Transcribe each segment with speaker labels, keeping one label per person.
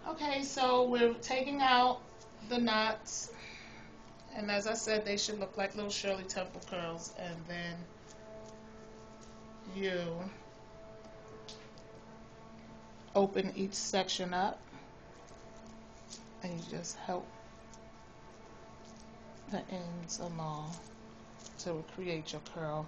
Speaker 1: Okay, so we're taking out the knots, and as I said, they should look like little Shirley Temple curls, and then you open each section up, and you just help the ends along to create your curl.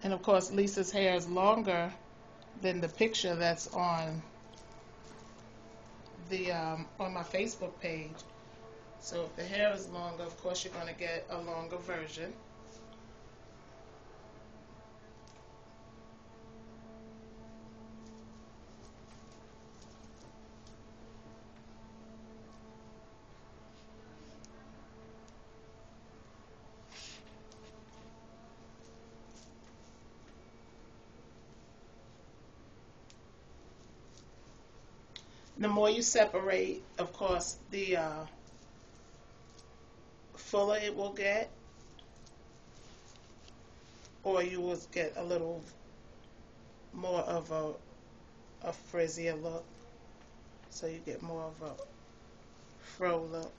Speaker 1: And of course, Lisa's hair is longer than the picture that's on the on my Facebook page. So if the hair is longer, of course you're going to get a longer version. The more you separate, of course, the fuller it will get, or you will get a little more of a frizzier look. So you get more of a fro look.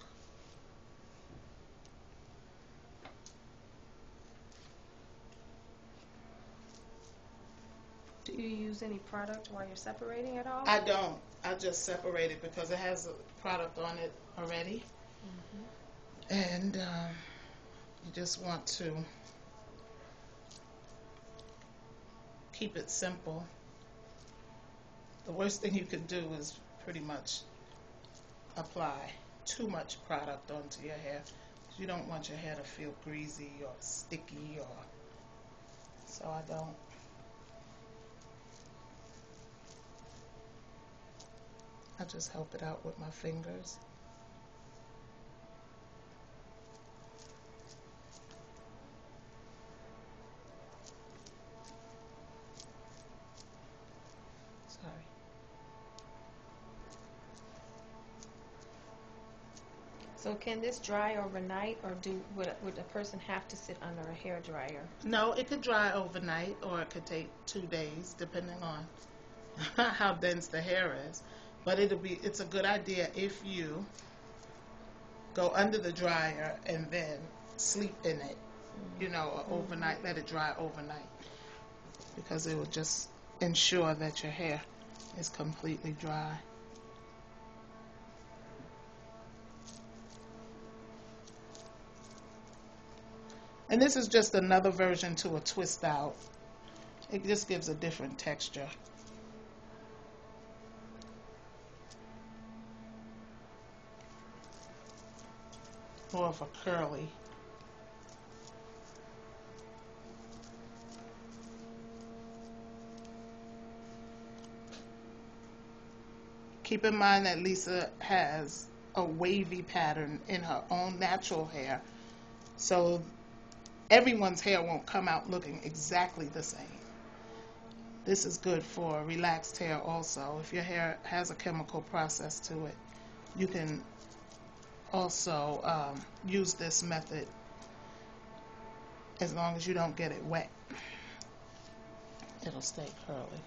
Speaker 2: Do you use any product while you're separating at all?
Speaker 1: I don't. I just separate it because it has a product on it already. And you just want to keep it simple. The worst thing you can do is pretty much apply too much product onto your hair. You don't want your hair to feel greasy or sticky, or so I don't. I just help it out with my fingers. Sorry.
Speaker 2: So can this dry overnight, or would a person have to sit under a hair dryer?
Speaker 1: No, it could dry overnight, or it could take 2 days, depending on how dense the hair is. But it's a good idea if you go under the dryer and then sleep in it, overnight, let it dry overnight, because it will just ensure that your hair is completely dry. And this is just another version to a twist out. It just gives a different texture. More of a curly. Keep in mind that Lisa has a wavy pattern in her own natural hair, so everyone's hair won't come out looking exactly the same. This is good for relaxed hair also. If your hair has a chemical process to it, you can also use this method as long as you don't get it wet. It'll stay curly.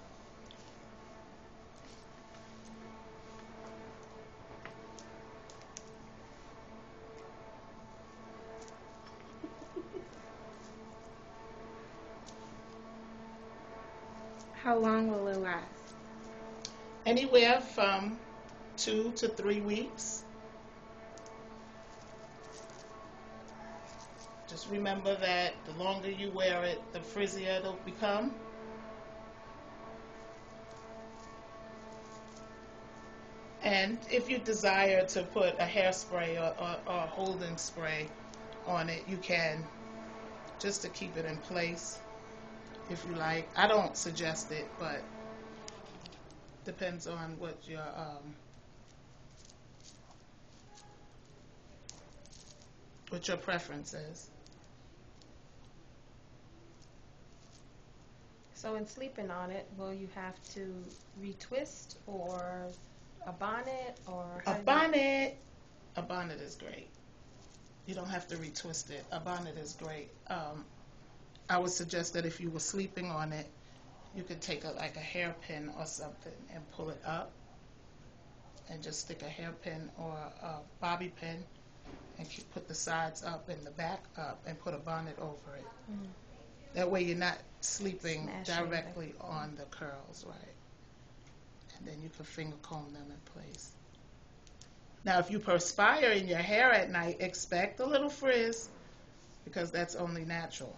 Speaker 3: How long will it last?
Speaker 1: Anywhere from 2 to 3 weeks. Just remember that the longer you wear it, the frizzier it'll become. And if you desire to put a hairspray or a holding spray on it, you can, just to keep it in place if you like. I don't suggest it, but depends on what your preference is.
Speaker 2: So in sleeping on it, will you have to retwist, or a bonnet, or
Speaker 1: A bonnet is great. You don't have to retwist it. A bonnet is great. I would suggest that if you were sleeping on it, you could take like a hairpin or something and pull it up, and just stick a hairpin or a bobby pin and put the sides up and the back up and put a bonnet over it.
Speaker 2: Mm.
Speaker 1: That way you're not sleeping
Speaker 2: Smashing
Speaker 1: directly on the curls, right? And then you can finger comb them in place. Now, if you perspire in your hair at night, expect a little frizz, because that's only natural.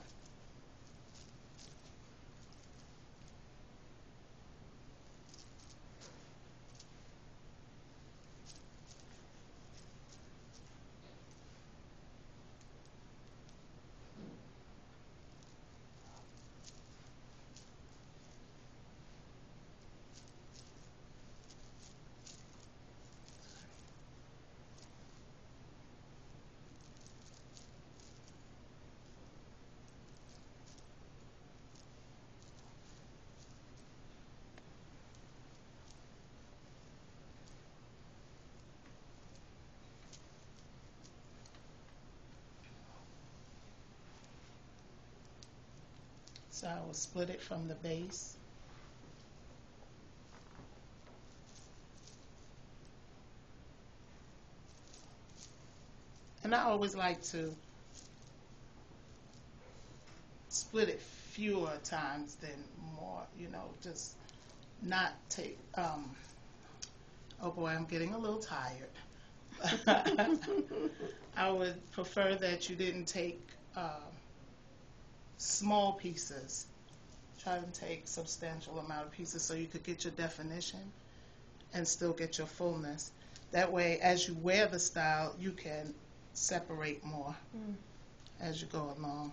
Speaker 1: So I will split it from the base. And I always like to split it fewer times than more, just not take, oh boy, I'm getting a little tired. I would prefer that you didn't take small pieces. Try to take substantial amount of pieces so you could get your definition and still get your fullness. That way, as you wear the style, you can separate more as you go along.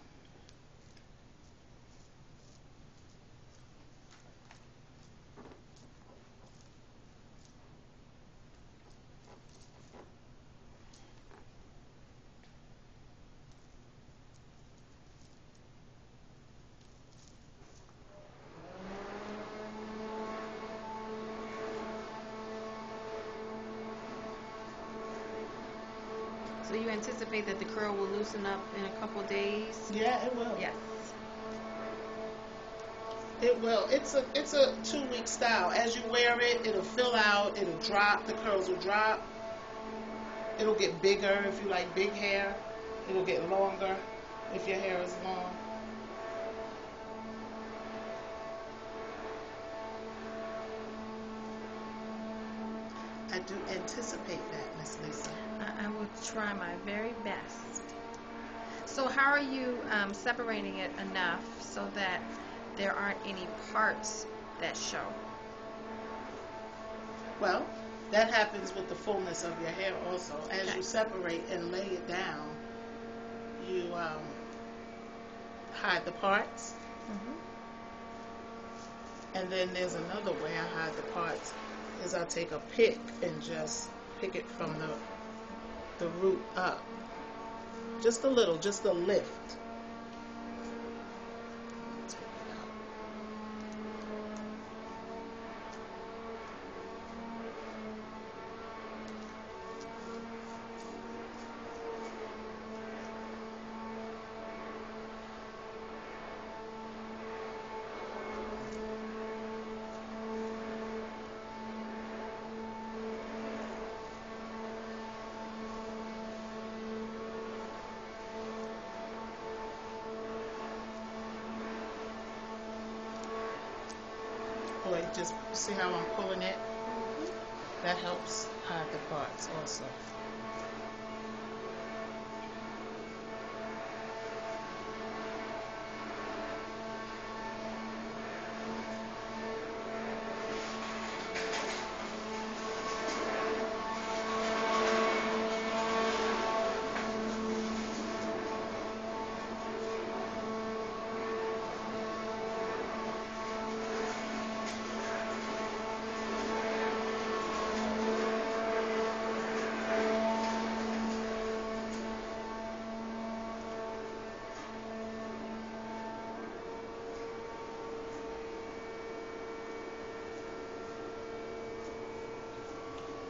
Speaker 2: So you anticipate that the curl will loosen up in a couple days?
Speaker 1: Yeah, it will.
Speaker 2: Yes.
Speaker 1: It will. It's a 2-week style. As you wear it, it'll fill out, it'll drop, the curls will drop. It'll get bigger if you like big hair. It'll get longer if your hair is long. I do anticipate that, Miss Lisa.
Speaker 2: I will try my very best. So how are you separating it enough so that there aren't any parts that show?
Speaker 1: Well, that happens with the fullness of your hair also. As
Speaker 2: Okay.
Speaker 1: you separate and lay it down, you hide the parts.
Speaker 2: Mm-hmm.
Speaker 1: And then there's another way I hide the parts, is I take a pick and just pick it from the root up. Just a little, just a lift. Take it out. Or you just see how I'm pulling it? That helps hide the parts also.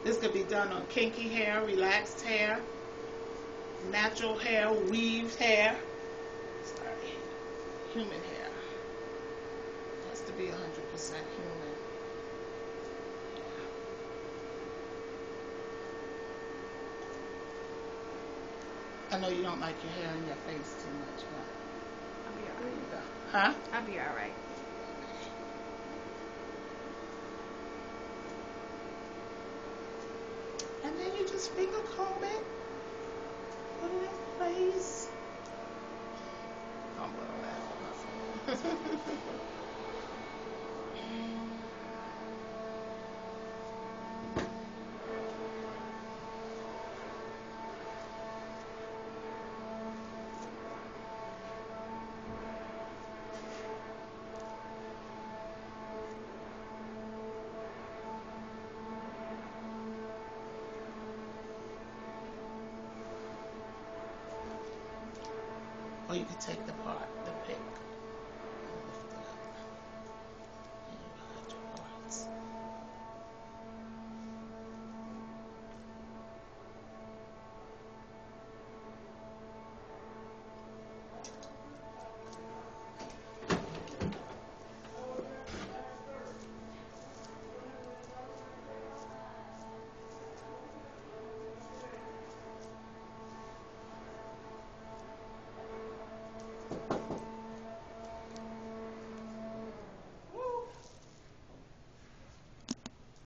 Speaker 1: This could be done on kinky hair, relaxed hair, natural hair, weaved hair. Sorry. human hair. It has to be 100% human. I know you don't like your hair in your face too much, but
Speaker 2: I'll be
Speaker 1: there
Speaker 2: alright.
Speaker 1: you go. Huh?
Speaker 2: I'll be alright.
Speaker 1: And then you just finger comb it, put it in place. I'm gonna laugh. Or you could take the part, the pick.